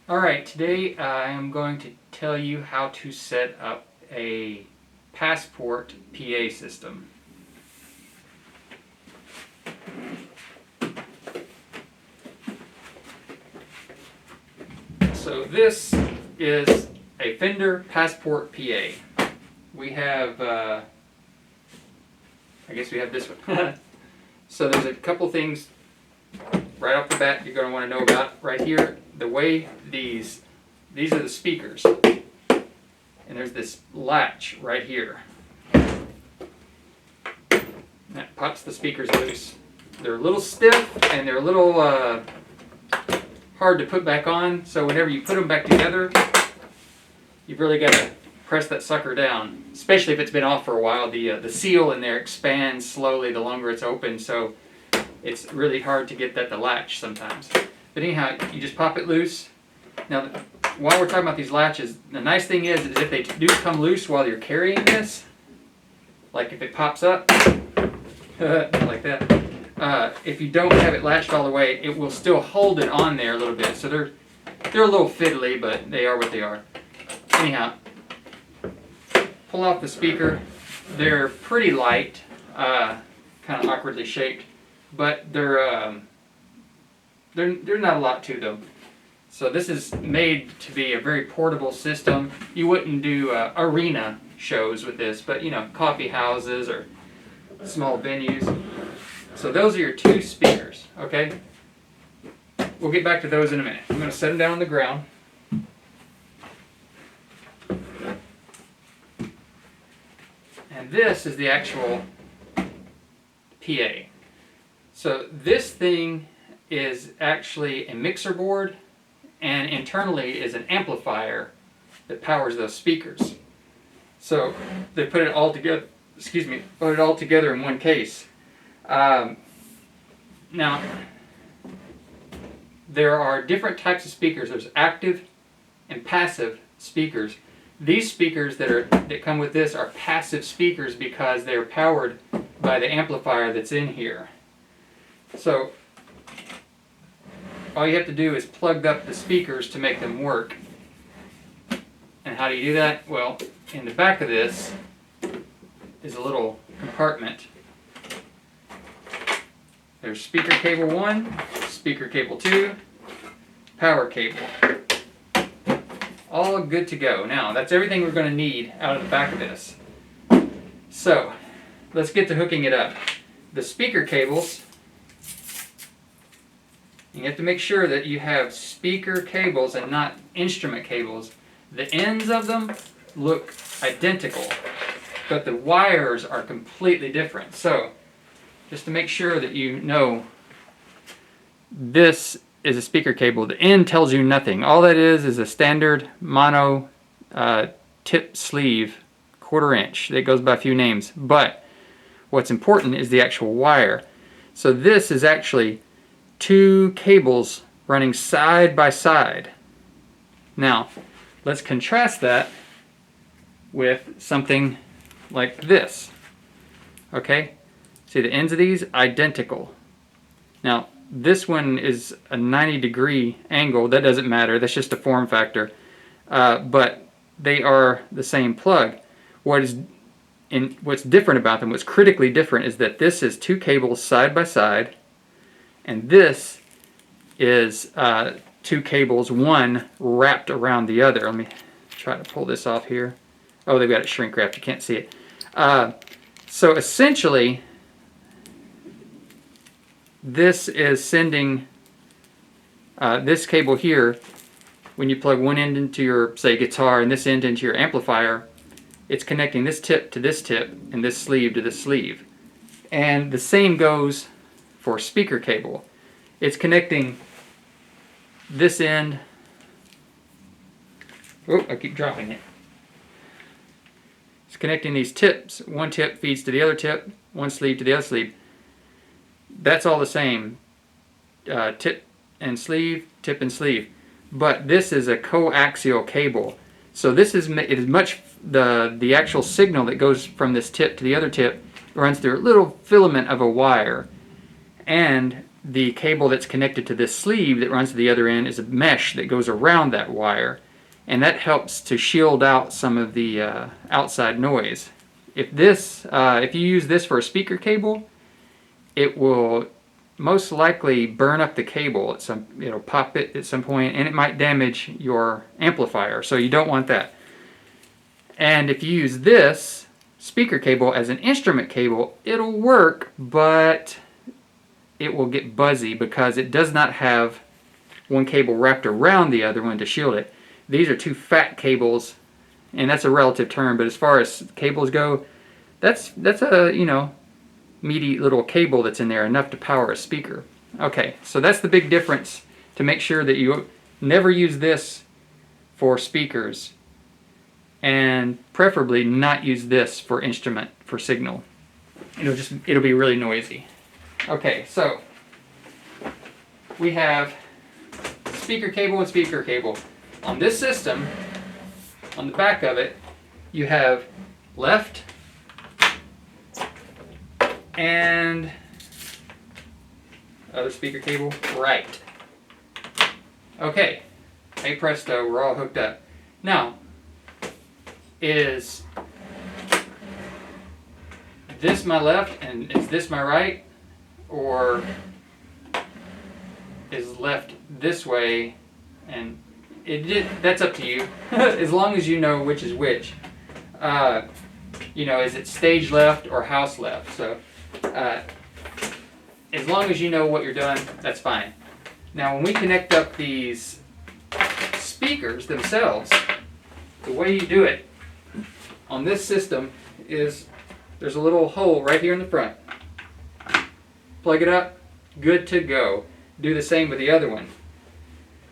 Alright, today I am going to tell you how to set up a Passport PA system. So this is a Fender Passport PA. We have, I guess we have this one. So there's a couple things right off the bat you're going to want to know about right here. The way these are the speakers, and there's this latch right here that pops the speakers loose. They're a little stiff and they're a little hard to put back on, so whenever you put them back together, you've really got to press that sucker down, especially if it's been off for a while. The seal in there expands slowly the longer it's open, so it's really hard to get that to latch sometimes. But anyhow, you just pop it loose. Now, while we're talking about these latches, the nice thing is if they do come loose while you're carrying this, like if it pops up, like that, if you don't have it latched all the way, it will still hold it on there a little bit. So they're a little fiddly, but they are what they are. Anyhow, pull off the speaker. They're pretty light, kind of awkwardly shaped, but they're not a lot to them. So this is made to be a very portable system. You wouldn't do arena shows with this, but you know, coffee houses or small venues. So those are your two speakers, okay? We'll get back to those in a minute. I'm going to set them down on the ground. And this is the actual PA. So this thing is actually a mixer board, and internally is an amplifier that powers those speakers. So they put it all together. Put it all together in one case. Now, there are different types of speakers. There's active and passive speakers. These speakers that come with this are passive speakers because they're powered by the amplifier that's in here. So all you have to do is plug up the speakers to make them work. And how do you do that? Well, in the back of this is a little compartment. There's speaker cable 1, speaker cable 2, power cable. All good to go. Now, that's everything we're going to need out of the back of this. So, let's get to hooking it up. The speaker cables, you have to make sure that you have speaker cables and not instrument cables. The ends of them look identical, but the wires are completely different. So, just to make sure that you know, this is a speaker cable. The end tells you nothing. All that is a standard mono tip sleeve, 1/4 inch. That goes by a few names. But what's important is the actual wire. So this is actually 2 cables running side by side. Now, let's contrast that with something like this. Okay? See, the ends of these identical. Now, this one is a 90-degree angle. That doesn't matter. That's just a form factor. But they are the same plug. What's different about them, what's critically different, is that this is 2 cables side by side, and this is 2 cables, one wrapped around the other. Let me try to pull this off here. Oh, they've got it shrink wrapped. You can't see it. So essentially, this is sending this cable here. When you plug one end into your, say, guitar and this end into your amplifier, it's connecting this tip to this tip and this sleeve to this sleeve. And the same goes for speaker cable. It's connecting this end. Oh, I keep dropping it. It's connecting these tips. One tip feeds to the other tip, one sleeve to the other sleeve. That's all the same. Tip and sleeve, tip and sleeve. But this is a coaxial cable. So this is the actual signal that goes from this tip to the other tip runs through a little filament of a wire. And the cable that's connected to this sleeve that runs to the other end is a mesh that goes around that wire, and that helps to shield out some of the outside noise. If you use this for a speaker cable, it will most likely burn up the cable at some, it'll pop it at some point, and it might damage your amplifier, so you don't want that. And if you use this speaker cable as an instrument cable, it'll work, but it will get buzzy because it does not have one cable wrapped around the other one to shield it. These are two fat cables, and that's a relative term, but as far as cables go, that's a, you know, meaty little cable that's in there, enough to power a speaker. Okay, so that's the big difference, to make sure that you never use this for speakers, and preferably not use this for instrument, for signal. It'll be really noisy. Okay, so we have speaker cable and speaker cable. On this system, on the back of it, you have left and other speaker cable, right. Okay, hey presto, we're all hooked up. Now, is this my left and is this my right? Or is left this way? And that's up to you. As long as you know which is which. You know, is it stage left or house left? So as long as you know what you're doing, that's fine. Now when we connect up these speakers themselves, the way you do it on this system is there's a little hole right here in the front. Plug it up, good to go. Do the same with the other one.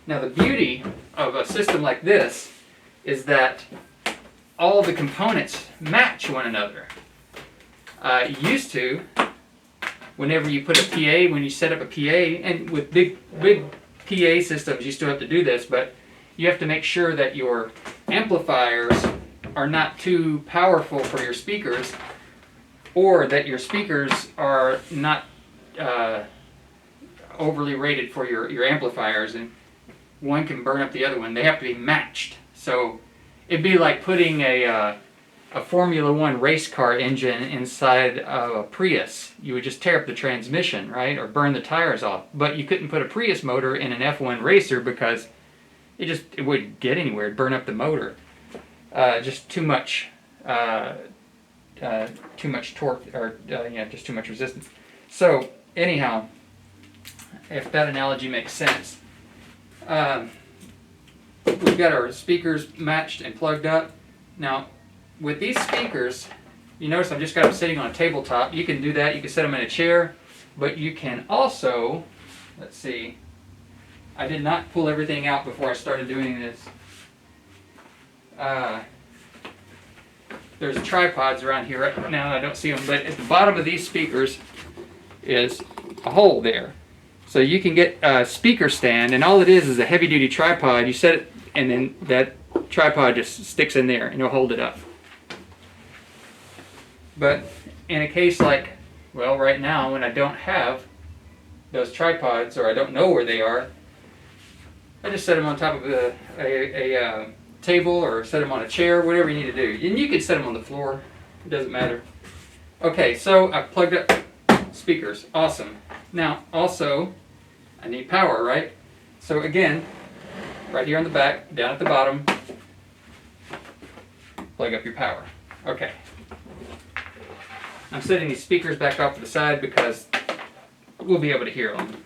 Now the beauty of a system like this is that all the components match one another. Used to, whenever you put a PA, when you set up a PA, and with big PA systems you still have to do this, but you have to make sure that your amplifiers are not too powerful for your speakers, or that your speakers are not overly rated for your amplifiers, and one can burn up the other one. They have to be matched. So it'd be like putting a Formula One race car engine inside of a Prius. You would just tear up the transmission, right, or burn the tires off. But you couldn't put a Prius motor in an F1 racer because it wouldn't get anywhere. It'd burn up the motor. Just too much torque, or just too much resistance. So anyhow, if that analogy makes sense, we've got our speakers matched and plugged up. Now with these speakers, you notice I've just got them sitting on a tabletop. You can do that, you can set them in a chair, but you can also, let's see, I did not pull everything out before I started doing this. There's tripods around here right now, I don't see them, but at the bottom of these speakers is a hole there. So you can get a speaker stand, and all it is a heavy-duty tripod. You set it, and then that tripod just sticks in there, and it'll hold it up. But in a case like, well, right now, when I don't have those tripods, or I don't know where they are, I just set them on top of a table, or set them on a chair, whatever you need to do. And you can set them on the floor. It doesn't matter. Okay, so I've plugged up speakers. Awesome. Now, also, I need power, right? So again, right here on the back, down at the bottom, plug up your power. Okay. I'm setting these speakers back off to the side because we'll be able to hear them.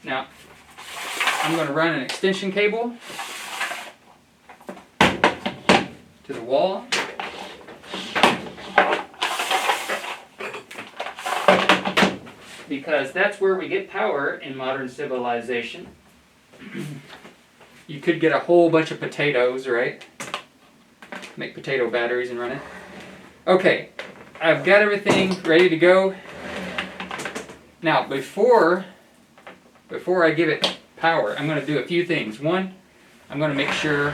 Now, I'm going to run an extension cable to the wall. Because that's where we get power in modern civilization. You could get a whole bunch of potatoes, right? Make potato batteries and run it. Okay, I've got everything ready to go. Now, before I give it power, I'm going to do a few things. One, I'm going to make sure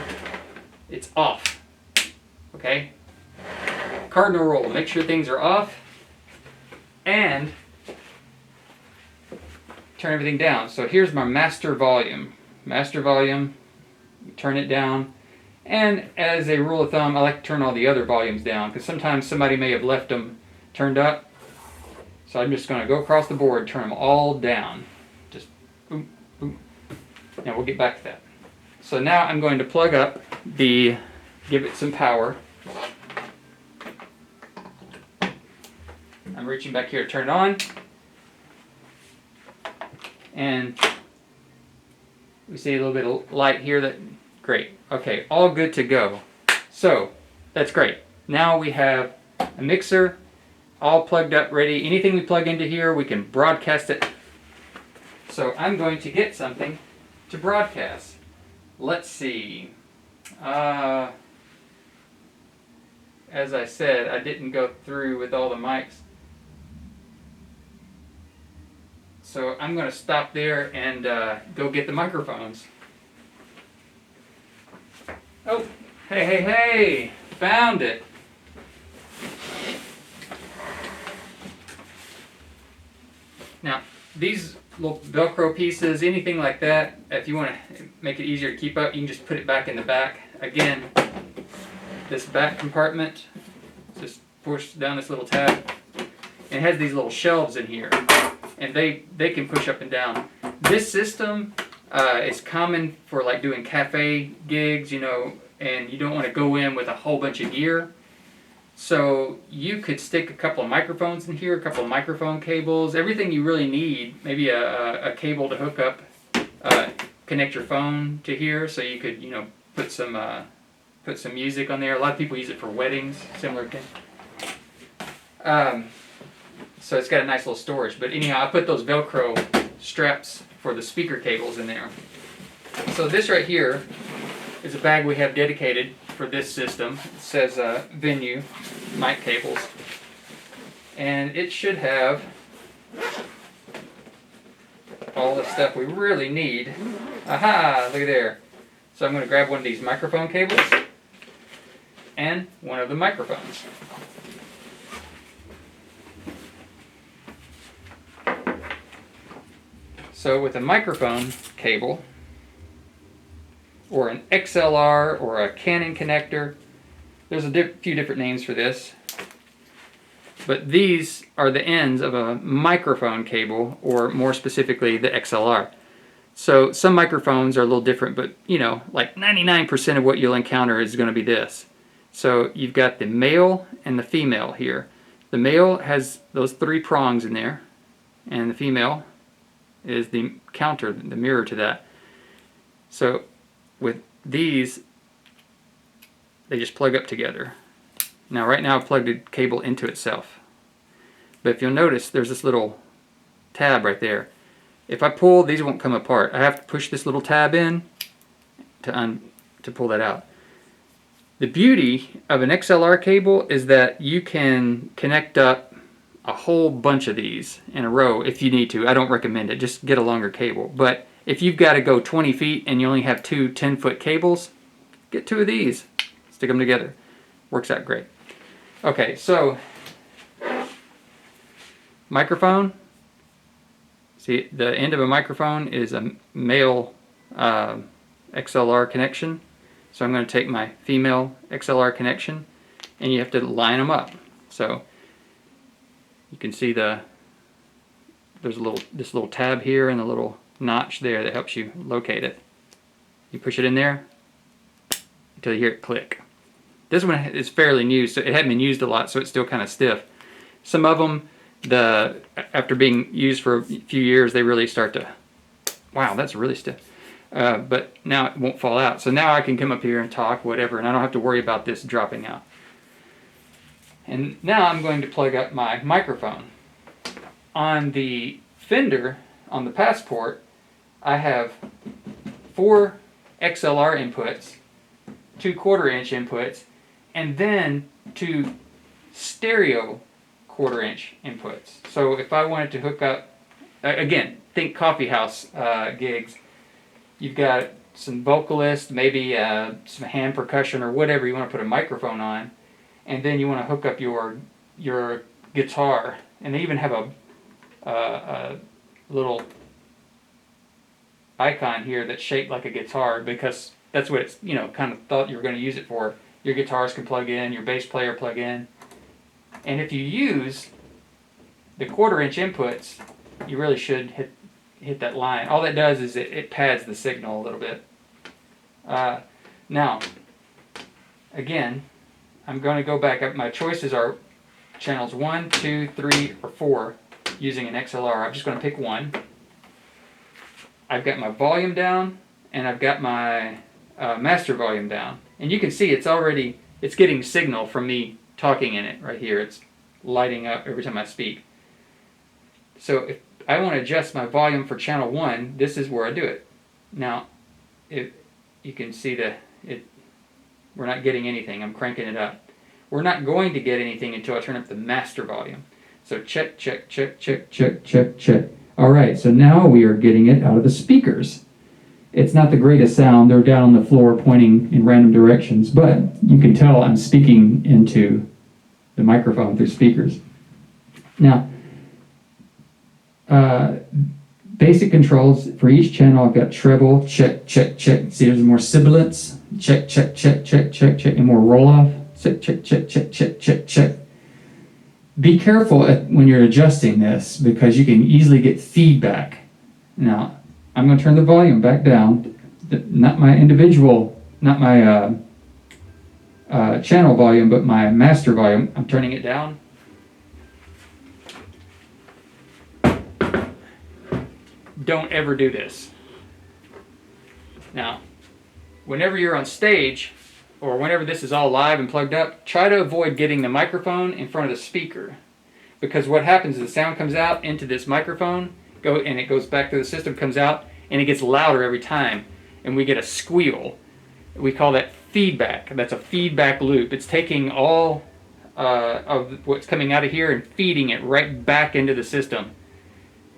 it's off. Okay? cardinal rule, make sure things are off and turn everything down. So here's my master volume. Master volume, turn it down. And as a rule of thumb, I like to turn all the other volumes down because sometimes somebody may have left them turned up. So I'm just going to go across the board, turn them all down. Just boom, boom. Now we'll get back to that. So now I'm going to plug up give it some power. I'm reaching back here to turn it on. And we see a little bit of light here. Great. Okay, all good to go. So that's great. Now we have a mixer all plugged up, ready. Anything we plug into here, we can broadcast it. So I'm going to get something to broadcast. Let's see. As I said, I didn't go through with all the mics. So I'm going to stop there and go get the microphones. Oh, hey, found it. Now, these little Velcro pieces, anything like that, if you want to make it easier to keep up, you can just put it back in the back. Again, this back compartment, just push down this little tab, and it has these little shelves in here, and they can push up and down. This system is common for like doing cafe gigs, you know, and you don't want to go in with a whole bunch of gear. So you could stick a couple of microphones in here, a couple of microphone cables, everything you really need. Maybe a cable to hook up, connect your phone to here, so you could, you know, put some music on there. A lot of people use it for weddings, similar thing. So it's got a nice little storage. But anyhow, I put those Velcro straps for the speaker cables in there. So this right here is a bag we have dedicated for this system. It says venue mic cables, and it should have all the stuff we really need. Aha, look at there. So I'm going to grab one of these microphone cables and one of the microphones. So with a microphone cable, or an XLR, or a Canon connector. There's a few different names for this. But these are the ends of a microphone cable, or more specifically, the XLR. So some microphones are a little different, but you know, like 99% of what you'll encounter is going to be this. So you've got the male and the female here. The male has those 3 prongs in there, and the female is the counter, the mirror to that. So with these, they just plug up together. Now right now I've plugged the cable into itself. But if you'll notice, there's this little tab right there. If I pull, these won't come apart. I have to push this little tab in to pull that out. The beauty of an XLR cable is that you can connect up a whole bunch of these in a row if you need to. I don't recommend it. Just get a longer cable. But if you've got to go 20 feet and you only have 2 10-foot cables, get 2 of these. Stick them together. Works out great. Okay, so microphone. See, the end of a microphone is a male XLR connection. So I'm going to take my female XLR connection, and you have to line them up. So you can see there's this little tab here and a little notch there that helps you locate it. You push it in there until you hear it click. This one is fairly new, so it hadn't been used a lot, so it's still kind of stiff. Some of them, after being used for a few years, they really start to, wow, that's really stiff. But now it won't fall out. So now I can come up here and talk, whatever, and I don't have to worry about this dropping out. And now I'm going to plug up my microphone. On the Fender, on the Passport, I have 4 XLR inputs, 2 1/4-inch inputs, and then 2 stereo 1/4-inch inputs. So if I wanted to hook up, again, think coffee house gigs, you've got some vocalist, maybe some hand percussion or whatever you want to put a microphone on, and then you want to hook up your guitar, and they even have a little icon here that's shaped like a guitar, because that's what it's, kind of thought you were going to use it for. Your guitars can plug in, your bass player plug in, and if you use the 1/4-inch inputs, you really should hit that line. All that does is it pads the signal a little bit. Now, again, I'm going to go back up. My choices are channels 1, 2, 3, or 4 using an XLR. I'm just going to pick one. I've got my volume down, and I've got my master volume down. And you can see it's getting signal from me talking in it right here. It's lighting up every time I speak. So if I want to adjust my volume for channel 1, this is where I do it. Now, if you can see we're not getting anything. I'm cranking it up. We're not going to get anything until I turn up the master volume. So check, check, check, check, check, check, check. All right, so now we are getting it out of the speakers. It's not the greatest sound. They're down on the floor pointing in random directions, but you can tell I'm speaking into the microphone through speakers. Now, basic controls for each channel. I've got treble, check, check, check. See, there's more sibilance. Check, check, check, check, check, check, and more roll off. Check, check, check, check, check, check, check. Be careful when you're adjusting this, because you can easily get feedback. Now, I'm going to turn the volume back down. Not my channel volume, but my master volume. I'm turning it down. Don't ever do this. Now, whenever you're on stage, or whenever this is all live and plugged up, try to avoid getting the microphone in front of the speaker. Because what happens is the sound comes out into this microphone, and it goes back to the system, comes out, and it gets louder every time. And we get a squeal. We call that feedback. That's a feedback loop. It's taking all of what's coming out of here and feeding it right back into the system.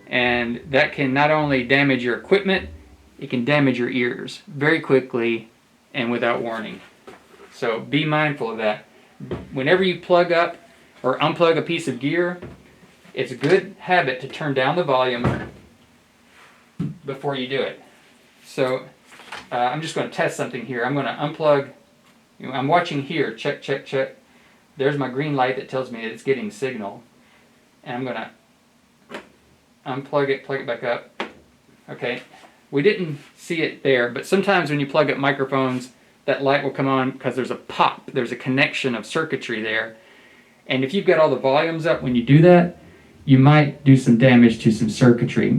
And that can not only damage your equipment, it can damage your ears very quickly and without warning. So be mindful of that. Whenever you plug up or unplug a piece of gear, it's a good habit to turn down the volume before you do it. So I'm just going to test something here. I'm going to unplug. I'm watching here. Check, check, check. There's my green light that tells me that it's getting signal. And I'm going to unplug it, plug it back up. Okay. We didn't see it there, but sometimes when you plug up microphones, that light will come on because there's a pop. There's a connection of circuitry there. And if you've got all the volumes up when you do that, you might do some damage to some circuitry.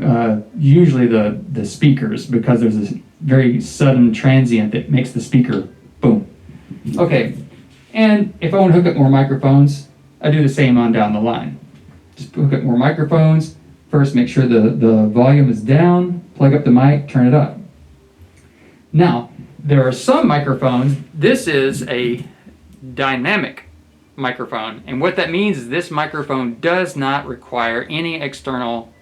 Usually the speakers, because there's this very sudden transient that makes the speaker boom. Okay, and if I want to hook up more microphones, I do the same on down the line. Just hook up more microphones. First, make sure the volume is down, plug up the mic, turn it up. Now, there are some microphones. This is a dynamic microphone, and what that means is this microphone does not require any external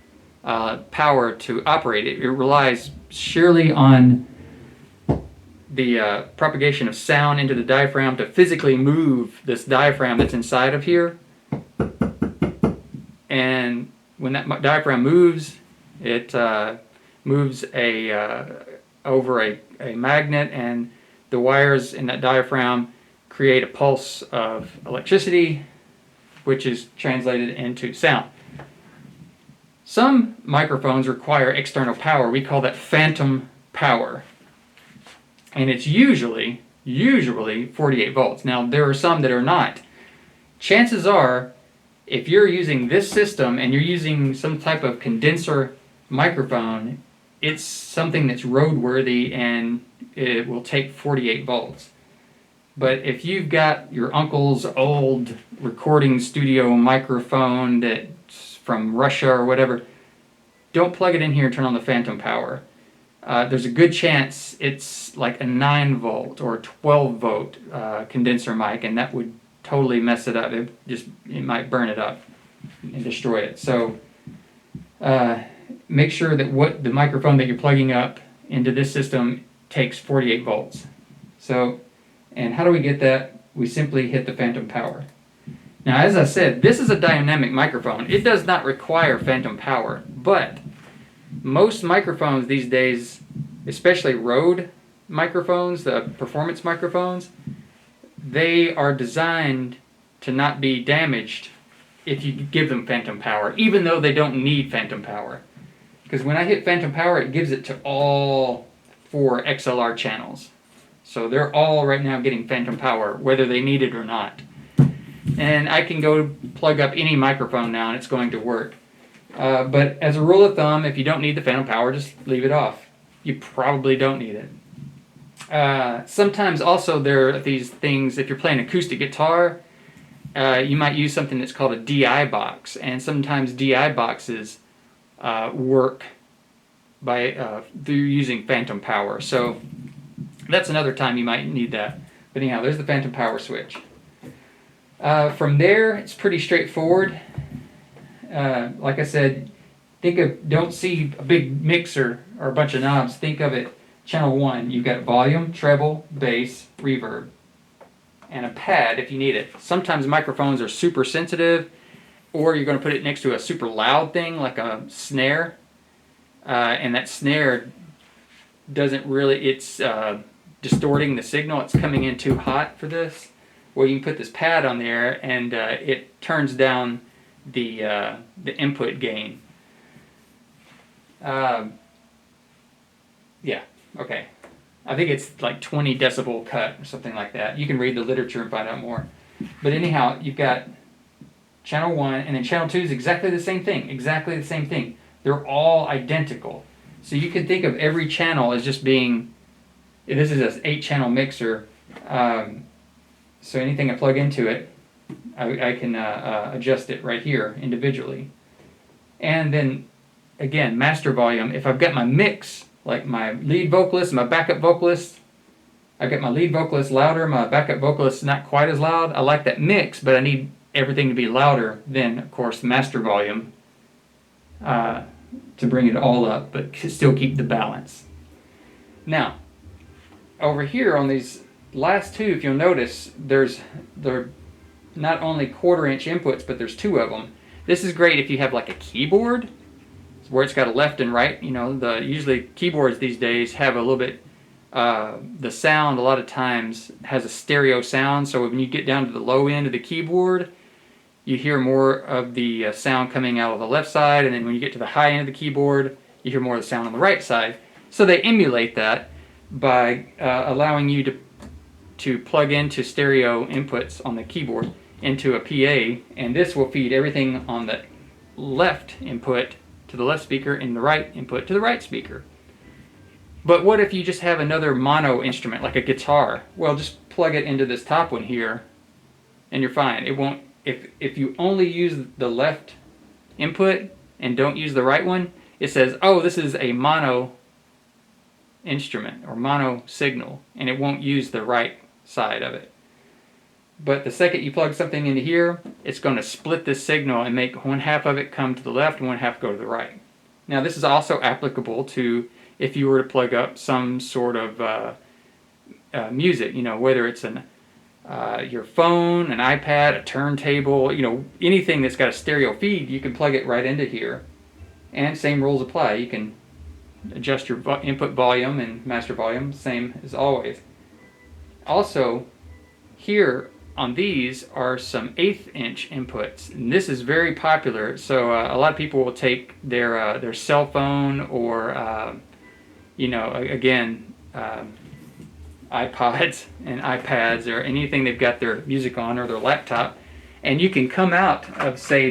power to operate it. It relies sheerly on the propagation of sound into the diaphragm to physically move this diaphragm that's inside of here. And when that diaphragm moves, it moves over a magnet, and the wires in that diaphragm create a pulse of electricity, which is translated into sound. Some microphones require external power. We call that phantom power. And it's usually 48 volts. Now, there are some that are not. Chances are, if you're using this system and you're using some type of condenser microphone, it's something that's roadworthy and it will take 48 volts. But if you've got your uncle's old recording studio microphone that's from Russia or whatever, don't plug it in here and turn on the phantom power. There's a good chance it's like a 9 volt or 12 volt condenser mic, and that would totally mess it up. It might burn it up and destroy it. So make sure that the microphone that you're plugging up into this system takes 48 volts. So, and how do we get that? we simply hit the phantom power. Now, as I said, this is a dynamic microphone. It does not require phantom power, but most microphones these days, especially Rode microphones, the performance microphones, they are designed to not be damaged if you give them phantom power, even though they don't need phantom power. Because when I hit phantom power, it gives it to all 4 XLR channels. So they're all right now getting phantom power, whether they need it or not. And I can go plug up any microphone now and it's going to work. But as a rule of thumb, if you don't need the phantom power, just leave it off. You probably don't need it. Sometimes also there are these things, if you're playing acoustic guitar, you might use something that's called a DI box. And sometimes DI boxes work by through using phantom power. So that's another time you might need that. But anyhow, there's the phantom power switch. From there, it's pretty straightforward. Like I said, don't see a big mixer or a bunch of knobs. Think of it, channel 1, you've got volume, treble, bass, reverb, and a pad if you need it. Sometimes microphones are super sensitive, or you're going to put it next to a super loud thing like a snare, and that snare doesn't really, it's distorting the signal. It's coming in too hot for this. Well, you can put this pad on there and it turns down the input gain. Yeah, okay. I think it's like 20 decibel cut or something like that. You can read the literature and find out more. But anyhow, you've got channel 1, and then channel 2 is exactly the same thing. Exactly the same thing. They're all identical. So you can think of every channel as just being, this is an 8-channel mixer. So anything I plug into it, I can adjust it right here individually. And then, again, master volume. If I've got my mix, like my lead vocalist, my backup vocalist, I've got my lead vocalist louder, my backup vocalist not quite as loud. I like that mix, but I need everything to be louder. Then, of course, the master volume to bring it all up, but still keep the balance. Now, over here on these last 2, if you'll notice, they're not only 1/4-inch inputs, but there's 2 of them. This is great if you have like a keyboard where it's got a left and right. You know, usually keyboards these days have a little bit, the sound a lot of times has a stereo sound, so when you get down to the low end of the keyboard, you hear more of the sound coming out of the left side, and then when you get to the high end of the keyboard, you hear more of the sound on the right side. So they emulate that by allowing you to plug into stereo inputs on the keyboard into a PA, and this will feed everything on the left input to the left speaker and the right input to the right speaker. But what if you just have another mono instrument like a guitar? Well, just plug it into this top one here and you're fine. It won't, if you only use the left input and don't use the right one, it says, oh, this is a mono instrument or mono signal, and it won't use the right side of it. But the second you plug something into here, it's going to split this signal and make 1/2 of it come to the left and 1/2 go to the right. Now this is also applicable to if you were to plug up some sort of music, you know, whether it's your phone, an iPad, a turntable, you know, anything that's got a stereo feed, you can plug it right into here. And same rules apply. You can adjust your input volume and master volume, same as always. Also, here on these are some 1/8-inch inputs, and this is very popular. So a lot of people will take their cell phone or you know, again, iPods and iPads or anything they've got their music on, or their laptop, and you can come out of, say,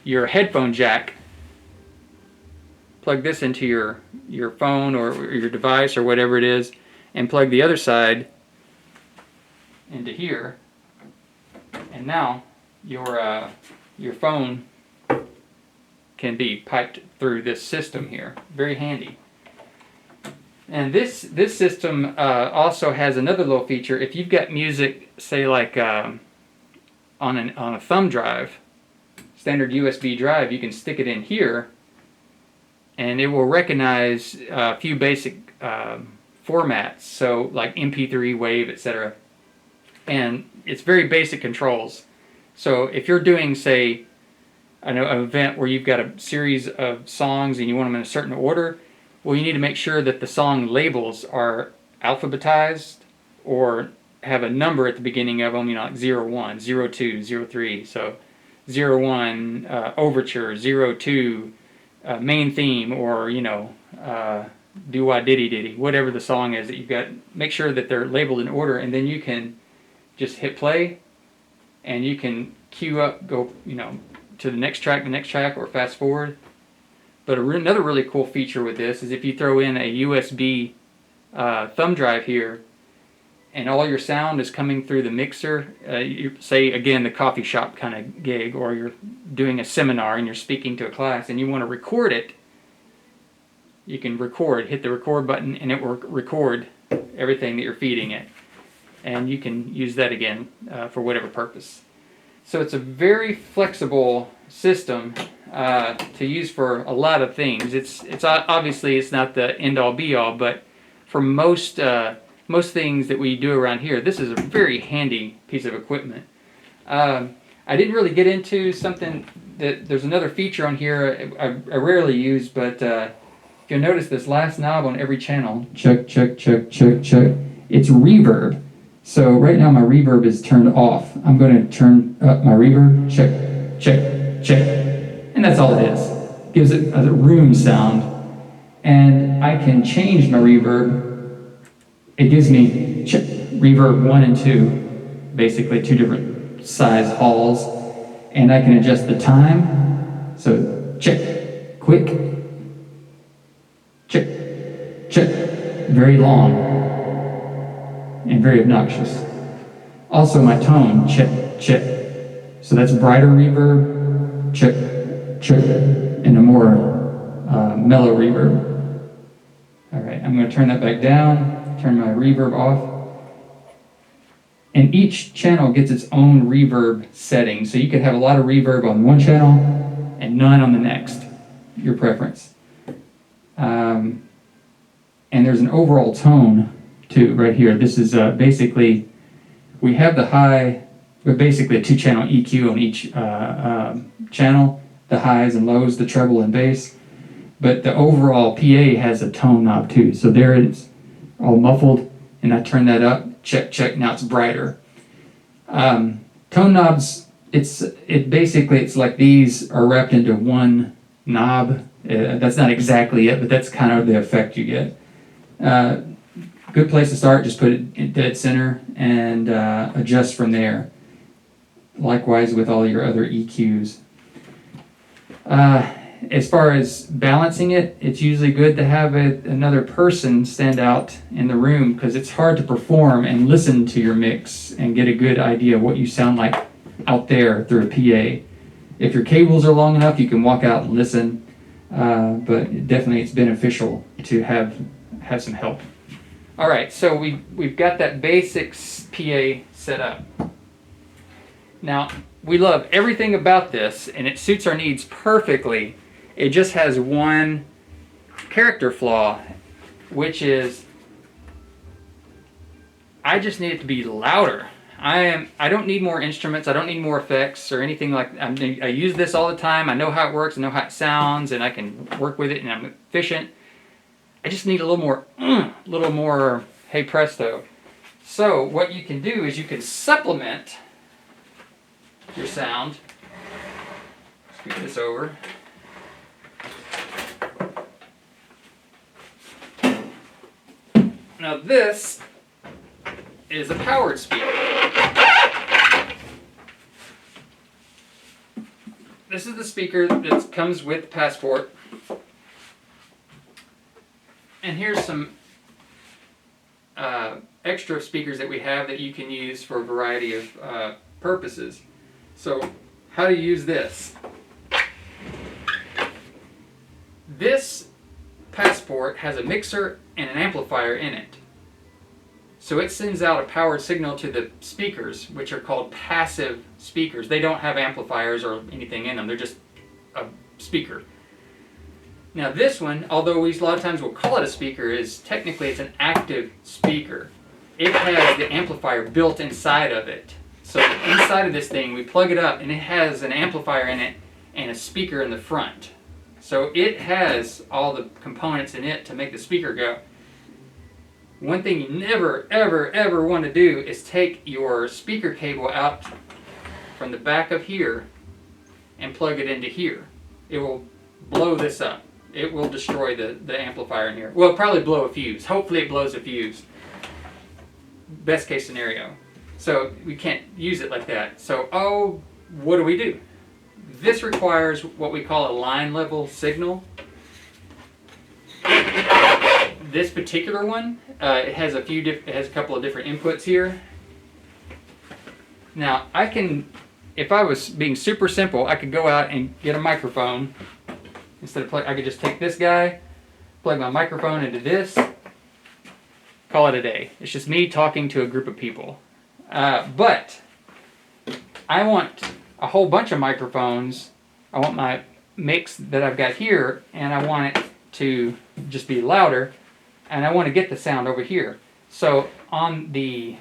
your headphone jack, plug this into your phone or your device or whatever it is, and plug the other side into here, and now your phone can be piped through this system here. Very handy. And this system also has another little feature. If you've got music, say like on a thumb drive, standard USB drive, you can stick it in here, and it will recognize a few basic formats, so like MP3, WAV, etc. And it's very basic controls. So if you're doing, say, an event where you've got a series of songs and you want them in a certain order, well, you need to make sure that the song labels are alphabetized or have a number at the beginning of them, like 01, 02, 03. So 01 overture, 02 main theme, or do why diddy diddy, whatever the song is that you've got. Make sure that they're labeled in order, and then you can just hit play, and you can cue up, go to the next track, or fast forward. But another really cool feature with this is if you throw in a USB thumb drive here, and all your sound is coming through the mixer, you say, again, the coffee shop kind of gig, or you're doing a seminar and you're speaking to a class and you want to record it, you can hit the record button, and it will record everything that you're feeding it. And you can use that again for whatever purpose. So it's a very flexible system to use for a lot of things. It's obviously it's not the end all be all, but for most things that we do around here, this is a very handy piece of equipment. I didn't really get into something that there's another feature on here I rarely use, but if you'll notice this last knob on every channel, check, check, check, check, check, it's reverb. So right now my reverb is turned off. I'm going to turn up my reverb, check, check, check, and that's all it is. Gives it a room sound, and I can change my reverb. It gives me reverb 1 and 2, basically 2 different size halls, and I can adjust the time. So check, quick, check, check, very long, and very obnoxious. Also my tone, check, check. So that's brighter reverb, check, check, and a more mellow reverb. All right, I'm going to turn that back down, turn my reverb off. And each channel gets its own reverb setting. So you could have a lot of reverb on one channel and none on the next, your preference. And there's an overall tone too, right here. This is basically, we have the high, we're basically a 2-channel EQ on each channel, the highs and lows, the treble and bass. But the overall PA has a tone knob too. So there it's all muffled, and I turn that up, check, check, now it's brighter. Tone knobs, it's like these are wrapped into one knob. That's not exactly it, but that's kind of the effect you get. Good place to start, just put it in dead center and adjust from there. Likewise with all your other EQs. As far as balancing it, it's usually good to have another person stand out in the room, because it's hard to perform and listen to your mix and get a good idea of what you sound like out there through a PA. If your cables are long enough, you can walk out and listen, but definitely it's beneficial to have some help. All right, so we've got that basic PA set up. Now, we love everything about this, and it suits our needs perfectly. It just has one character flaw, which is I just need it to be louder. I don't need more instruments. I don't need more effects or anything like that. I use this all the time. I know how it works. I know how it sounds, and I can work with it, and I'm efficient. I just need a little more, hey presto. So what you can do is you can supplement your sound. Scoot this over. Now this is a powered speaker. This is the speaker that comes with Passport. And here's some extra speakers that we have that you can use for a variety of purposes. So how do you use this? This Passport has a mixer and an amplifier in it. So it sends out a powered signal to the speakers, which are called passive speakers. They don't have amplifiers or anything in them. They're just a speaker. Now this one, although we a lot of times will call it a speaker, is technically it's an active speaker. it has the amplifier built inside of it. So inside of this thing, we plug it up, and it has an amplifier in it and a speaker in the front. So it has all the components in it to make the speaker go. One thing you never, ever, ever want to do is take your speaker cable out from the back of here and plug it into here. It will blow this up. It will destroy the amplifier in here. Well, it'll probably blow a fuse. Hopefully it blows a fuse. Best case scenario. So we can't use it like that. So, what do we do? This requires what we call a line level signal. This particular one, it has a couple of different inputs here. Now, if I was being super simple, I could go out and get a microphone. I could just take this guy, plug my microphone into this, call it a day. It's just me talking to a group of people. But I want a whole bunch of microphones. I want my mix that I've got here, and I want it to just be louder, and I want to get the sound over here. So on the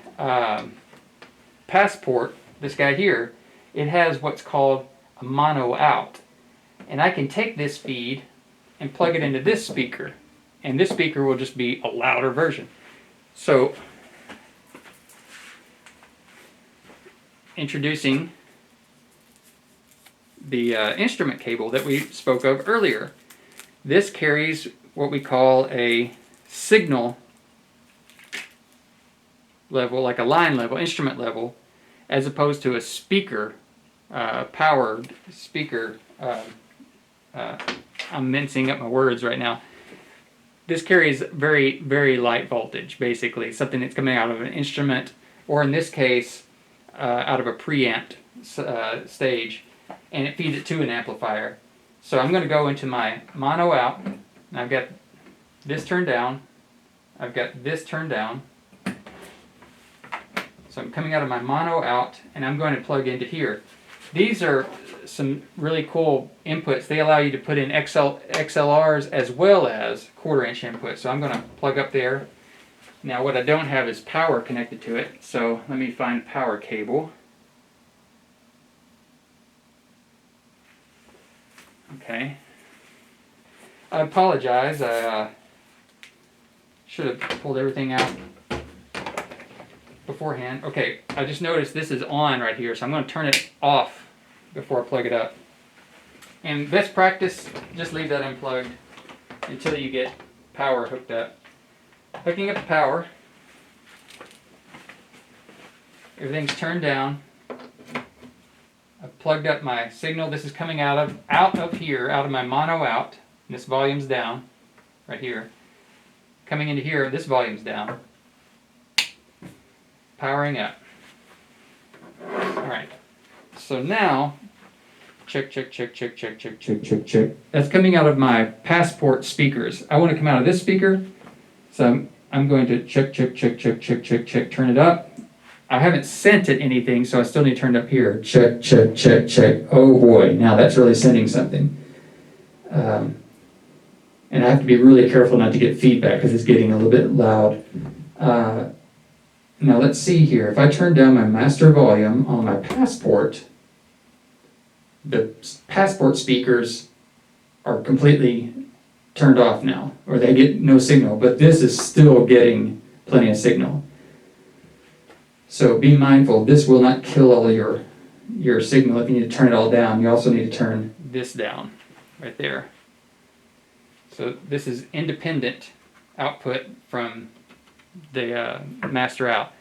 Passport, this guy here, it has what's called a mono out. And I can take this feed and plug it into this speaker, and this speaker will just be a louder version. So, introducing the instrument cable that we spoke of earlier. This carries what we call a signal level, like a line level, instrument level, as opposed to a speaker, powered speaker. I'm mincing up my words right now. This carries very, very light voltage, basically, something that's coming out of an instrument, or in this case, out of a preamp stage, and it feeds it to an amplifier. So I'm going to go into my mono out, and I've got this turned down, I've got this turned down. So I'm coming out of my mono out, and I'm going to plug into here. These are some really cool inputs. They allow you to put in XLRs as well as quarter-inch inputs. So I'm going to plug up there. Now what I don't have is power connected to it, so let me find a power cable. Okay. I apologize. I should have pulled everything out beforehand. Okay, I just noticed this is on right here, so I'm going to turn it off before I plug it up. And best practice, just leave that unplugged until you get power hooked up. Hooking up the power. Everything's turned down. I've plugged up my signal. This is coming out of here, out of my mono out. And this volume's down, right here. Coming into here, this volume's down. Powering up. Alright. So now, check. That's coming out of my Passport speakers. I want to come out of this speaker. So I'm going to check, turn it up. I haven't sent it anything, so I still need to turn it up here. Check. Oh boy, now that's really sending something. And I have to be really careful not to get feedback because it's getting a little bit loud. Now let's see here. If I turn down my master volume on my Passport, the Passport speakers are completely turned off now, or they get no signal, but this is still getting plenty of signal. So be mindful, this will not kill all of your signal. If you need to turn it all down, you also need to turn this down, right there. So this is independent output from the master out.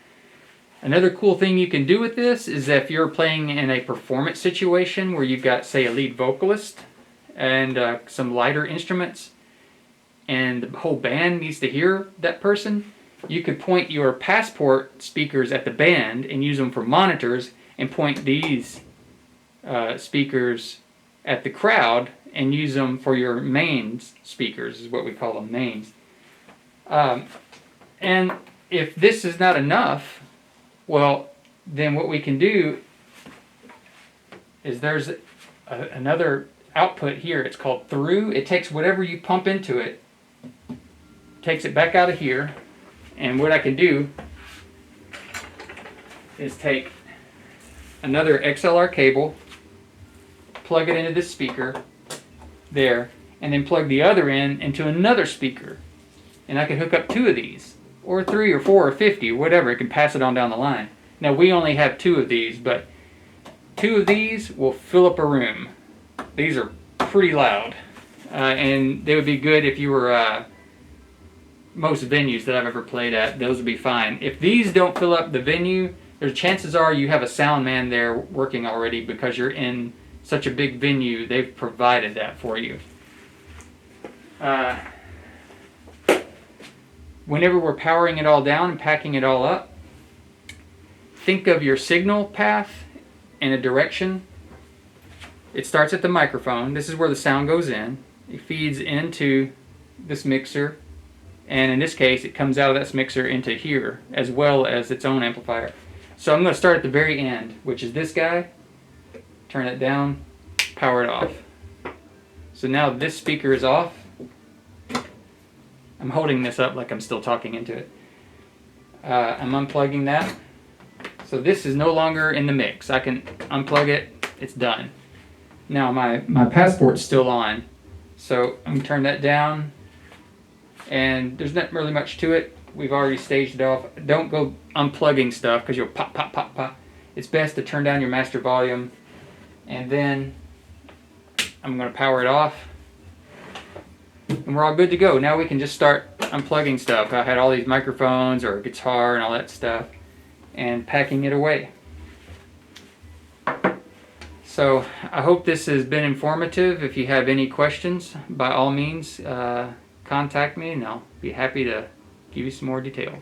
Another cool thing you can do with this is if you're playing in a performance situation where you've got, say, a lead vocalist and some lighter instruments, and the whole band needs to hear that person, you could point your Passport speakers at the band and use them for monitors, and point these speakers at the crowd and use them for your mains speakers, is what we call them, mains. And if this is not enough, well, then what we can do is there's another output here. It's called through. It takes whatever you pump into it, takes it back out of here, and what I can do is take another XLR cable, plug it into this speaker there, and then plug the other end into another speaker. And I can hook up 2 of these, or 3 or 4 or 50, whatever. It can pass it on down the line. Now we only have 2 of these, but 2 of these will fill up a room. These are pretty loud, and they would be good if you were most venues that I've ever played at. Those would be fine. If these don't fill up the venue, there's chances are you have a sound man there working already, because you're in such a big venue. They've provided that for you. Whenever we're powering it all down and packing it all up, think of your signal path in a direction. It starts at the microphone. This is where the sound goes in. It feeds into this mixer, and in this case it comes out of this mixer into here, as well as its own amplifier. So I'm going to start at the very end, which is this guy. Turn it down, power it off. So now this speaker is off. I'm holding this up like I'm still talking into it. I'm unplugging that. So this is no longer in the mix. I can unplug it. It's done. Now my Passport's still on. So I'm going to turn that down. And there's not really much to it. We've already staged it off. Don't go unplugging stuff, because you'll pop, pop, pop, pop. It's best to turn down your master volume. And then I'm going to power it off. And we're all good to go. Now we can just start unplugging stuff. I had all these microphones or a guitar and all that stuff, and packing it away. So I hope this has been informative. If you have any questions, by all means contact me, and I'll be happy to give you some more detail.